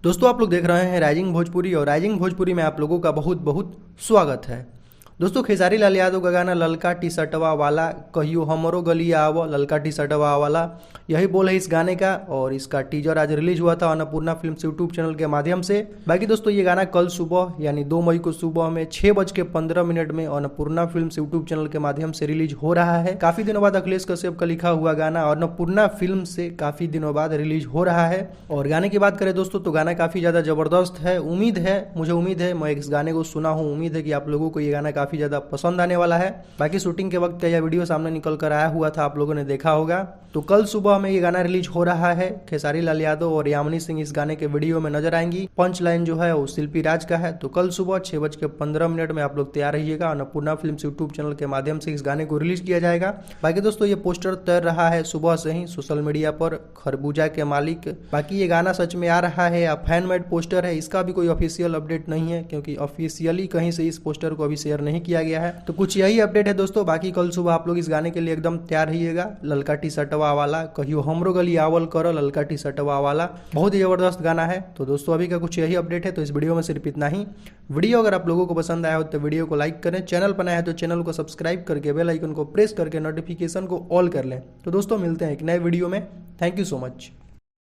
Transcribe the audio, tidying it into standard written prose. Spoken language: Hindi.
दोस्तों आप लोग देख रहे हैं राइजिंग भोजपुरी और राइजिंग भोजपुरी में आप लोगों का बहुत बहुत स्वागत है। दोस्तों खेसारी लाल यादव का गाना ललका टी शर्टवा वाला कहियो हमरो गलिया आव ललका टी शर्टवा वाला, यही बोल है इस गाने का। और इसका टीजर आज रिलीज हुआ था अन्नपूर्णा फिल्म्स यूट्यूब चैनल के माध्यम से। बाकी दोस्तों ये गाना कल सुबह यानी 2 मई को सुबह में 6:15 में अन्नपूर्णा फिल्म्स यूट्यूब चैनल के माध्यम से रिलीज हो रहा है। काफी दिनों बाद अखिलेश कश्यप का लिखा हुआ गाना अन्नपूर्णा फिल्म से काफी दिनों बाद रिलीज हो रहा है। और गाने की बात करें दोस्तों तो गाना काफी ज्यादा जबरदस्त है। मुझे उम्मीद है मैं इस गाने को सुना हूँ, उम्मीद है कि आप लोगों को ये गाना काफी ज्यादा पसंद आने वाला है। बाकी शूटिंग के वक्त का यह वीडियो सामने निकल कर आया हुआ था, आप लोगों ने देखा होगा। तो कल सुबह में ये गाना रिलीज हो रहा है। खेसारी लाल यादव और यामिनी सिंह इस गाने के वीडियो में नजर आएंगी। पंच लाइन जो है वो शिल्पी राज का है। तो कल सुबह 6:15 में आप लोग तैयार रहिएगा। अन्नपूर्णा फिल्म्स यूट्यूब चैनल के माध्यम से इस गाने को रिलीज किया जाएगा। बाकी दोस्तों ये पोस्टर तैर रहा है सुबह से ही सोशल मीडिया पर, खरबूजा के मालिक। बाकी ये गाना सच में आ रहा है या फैन मेड पोस्टर है, इसका भी कोई ऑफिशियल अपडेट नहीं है, क्योंकि ऑफिशियली कहीं से इस पोस्टर को अभी शेयर नहीं किया गया है। तो कुछ यही अपडेट है दोस्तों। बाकी कल सुबह आप लोग इस गाने के लिए एकदम तैयार रहिएगा। ललका टी शर्टवा वाला कहियो हमरो गली आवल करो ललका टी शर्टवा वाला, बहुत ही जबरदस्त गाना है। तो दोस्तों अभी का कुछ यही अपडेट है। तो इस वीडियो में सिर्फ इतना ही। वीडियो अगर आप लोगों को पसंद आया हो तो वीडियो को लाइक करें, चैनल पर नया है तो चैनल को सब्सक्राइब करके बेल आइकन को प्रेस करके नोटिफिकेशन को ऑल कर लें। तो दोस्तों मिलते हैं एक नए वीडियो में। Thank you so much.